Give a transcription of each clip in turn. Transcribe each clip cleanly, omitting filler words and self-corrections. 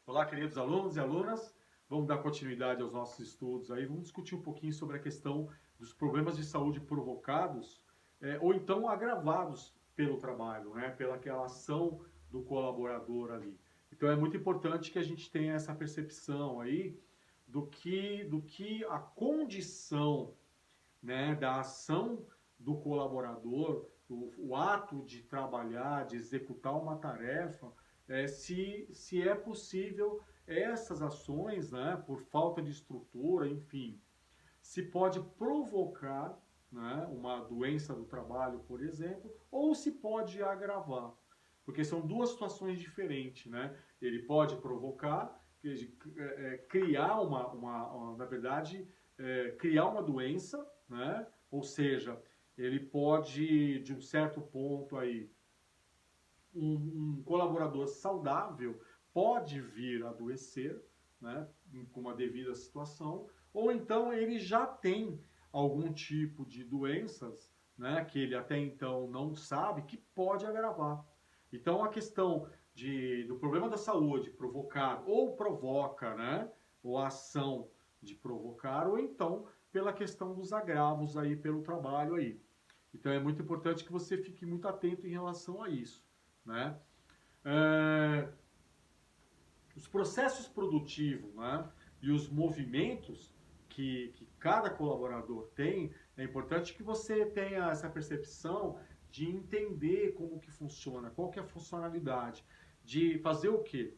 Olá, queridos alunos e alunas. Vamos dar continuidade aos nossos estudos aí. Vamos discutir um pouquinho sobre a questão dos problemas de saúde provocados ou então agravados pelo trabalho, né? Pela aquela ação do colaborador ali. Então é muito importante que a gente tenha essa percepção aí do que a condição, né, da ação do colaborador, o ato de trabalhar, de executar uma tarefa, se é possível essas ações, né, por falta de estrutura, enfim, se pode provocar, né, uma doença do trabalho, por exemplo, ou se pode agravar. Porque são duas situações diferentes, né? Ele pode provocar, criar na verdade, criar uma doença, né? Ou seja, ele pode, de um certo ponto aí, um colaborador saudável pode vir a adoecer, né, com uma devida situação, ou então ele já tem algum tipo de doenças, né, que ele até então não sabe, que pode agravar. Então a questão do problema da saúde provocar ou provoca, né, ou a ação de provocar, ou então pela questão dos agravos aí pelo trabalho aí. Então é muito importante que você fique muito atento em relação a isso, né? É, os processos produtivos, né, e os movimentos que cada colaborador tem, é importante que você tenha essa percepção de entender como que funciona, qual que é a funcionalidade, de fazer o quê?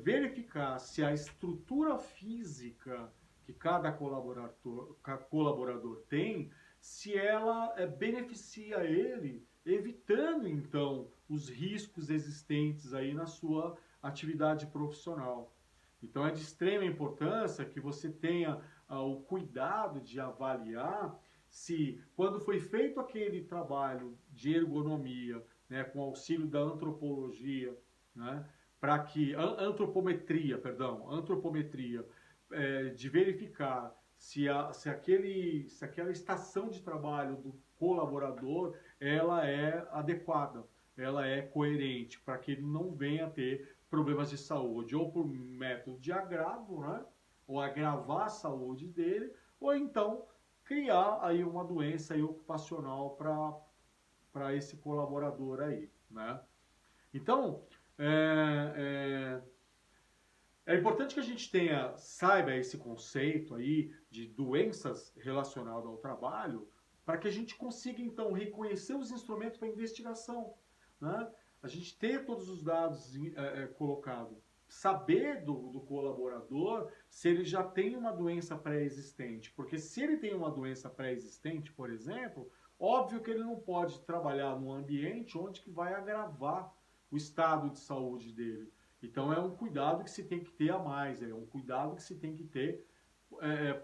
Verificar se a estrutura física que cada colaborador tem, se ela beneficia ele, evitando então os riscos existentes aí na sua atividade profissional. Então é de extrema importância que você tenha o cuidado de avaliar se, quando foi feito aquele trabalho de ergonomia, né, com auxílio da antropologia, né, para que antropometria, de verificar se aquela estação de trabalho do colaborador ela é adequada, ela é coerente, para que ele não venha a ter problemas de saúde, ou por método de agravo, né, ou agravar a saúde dele, ou então criar aí uma doença aí ocupacional para esse colaborador aí, né? Então, é importante que a gente saiba esse conceito aí de doenças relacionadas ao trabalho, para que a gente consiga, então, reconhecer os instrumentos para investigação, né? A gente ter todos os dados colocados, saber do colaborador se ele já tem uma doença pré-existente, porque se ele tem uma doença pré-existente, por exemplo, óbvio que ele não pode trabalhar num ambiente onde que vai agravar o estado de saúde dele. Então é um cuidado que se tem que ter a mais, é um cuidado que se tem que ter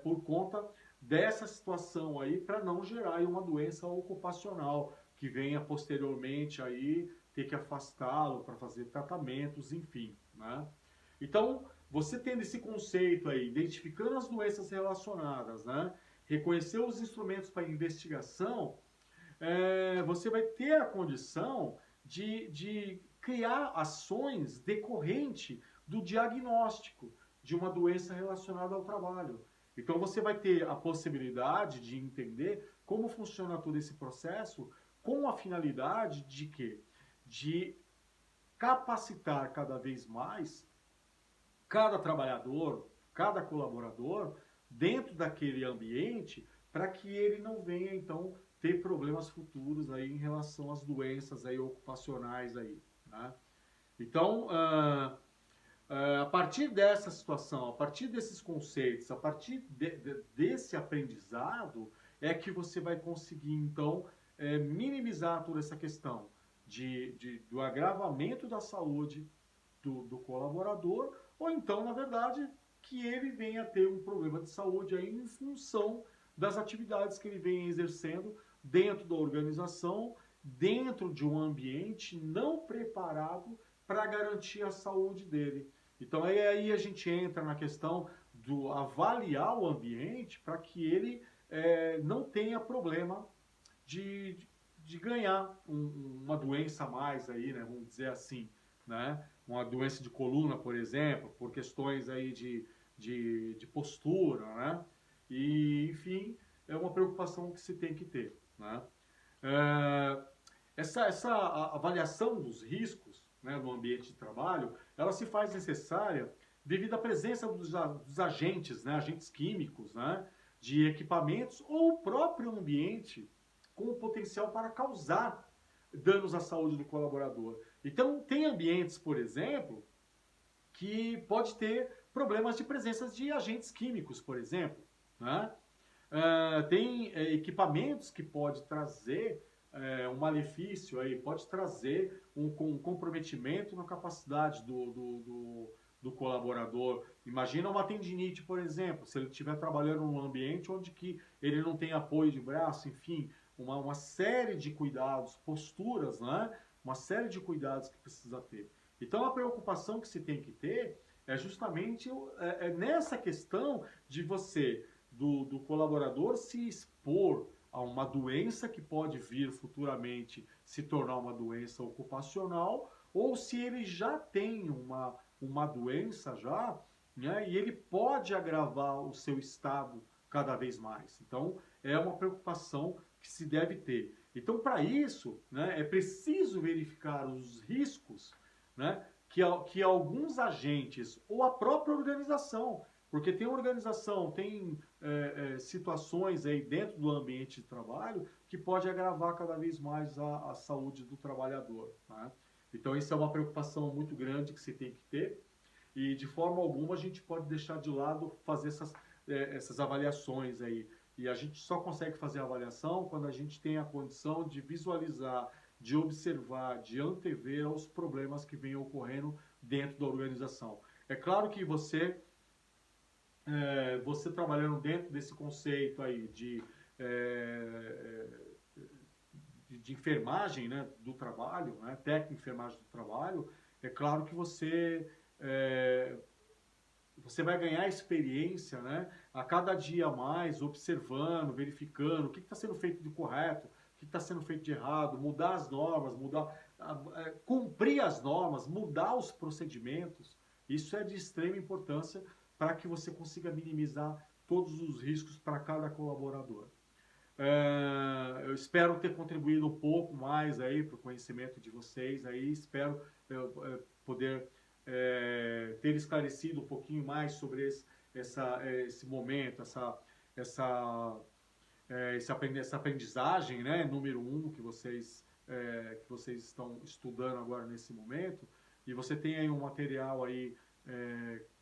por conta dessa situação aí, para não gerar aí uma doença ocupacional que venha posteriormente aí ter que afastá-lo para fazer tratamentos, enfim, né? Então, você tendo esse conceito aí, identificando as doenças relacionadas, né? Reconhecer os instrumentos para investigação, você vai ter a condição de criar ações decorrente do diagnóstico de uma doença relacionada ao trabalho. Então você vai ter a possibilidade de entender como funciona todo esse processo com a finalidade de quê? De capacitar cada vez mais cada trabalhador, cada colaborador dentro daquele ambiente para que ele não venha então ter problemas futuros aí em relação às doenças aí ocupacionais aí, né? Então, a partir dessa situação, a partir desses conceitos, a partir desse aprendizado, é que você vai conseguir, então, minimizar toda essa questão do agravamento da saúde do colaborador, ou então, na verdade, que ele venha a ter um problema de saúde aí em função das atividades que ele vem exercendo dentro da organização, dentro de um ambiente não preparado para garantir a saúde dele. Então aí a gente entra na questão do avaliar o ambiente para que ele não tenha problema de ganhar uma doença a mais aí, né, vamos dizer assim, né? uma doença de coluna, por exemplo, por questões aí de postura, né? E, enfim, é uma preocupação que se tem que ter, né? É, essa avaliação dos riscos, né, no ambiente de trabalho, ela se faz necessária devido à presença dos agentes, né, agentes químicos, né, de equipamentos ou o próprio ambiente com o potencial para causar danos à saúde do colaborador. Então, tem ambientes, por exemplo, que pode ter problemas de presença de agentes químicos, por exemplo, né? Tem equipamentos que pode trazer um malefício aí, pode trazer um comprometimento na capacidade do colaborador. Imagina uma tendinite, por exemplo, se ele estiver trabalhando num ambiente onde que ele não tem apoio de braço, enfim, uma série de cuidados, posturas, né? Uma série de cuidados que precisa ter. Então a preocupação que se tem que ter é justamente nessa questão de você do colaborador se expor a uma doença que pode vir futuramente se tornar uma doença ocupacional, ou se ele já tem uma doença já, né, e ele pode agravar o seu estado cada vez mais. Então, é uma preocupação que se deve ter. Então, para isso, né, é preciso verificar os riscos, né, que alguns agentes ou a própria organização, porque tem organização, tem situações aí dentro do ambiente de trabalho que pode agravar cada vez mais a saúde do trabalhador, né? Então, isso é uma preocupação muito grande que se tem que ter e, de forma alguma, a gente pode deixar de lado fazer essas avaliações aí. E a gente só consegue fazer a avaliação quando a gente tem a condição de visualizar, de observar, de antever os problemas que vêm ocorrendo dentro da organização. É claro que você trabalhando dentro desse conceito aí de enfermagem, né, do trabalho, né, técnica de enfermagem do trabalho, é claro que você vai ganhar experiência, né, a cada dia mais, observando, verificando o que está sendo feito de correto, o que está sendo feito de errado, mudar as normas, cumprir as normas, mudar os procedimentos. Isso é de extrema importância para que você consiga minimizar todos os riscos para cada colaborador. Eu espero ter contribuído um pouco mais aí para o conhecimento de vocês aí, espero poder ter esclarecido um pouquinho mais sobre esse momento, essa aprendizagem, né, número 1 que vocês estão estudando agora nesse momento, e você tem aí um material aí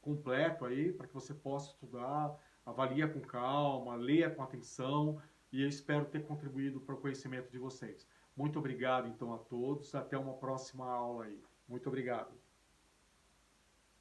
completo aí para que você possa estudar, avalie com calma, leia com atenção, e eu espero ter contribuído para o conhecimento de vocês. Muito obrigado então a todos, até uma próxima aula aí. Muito obrigado.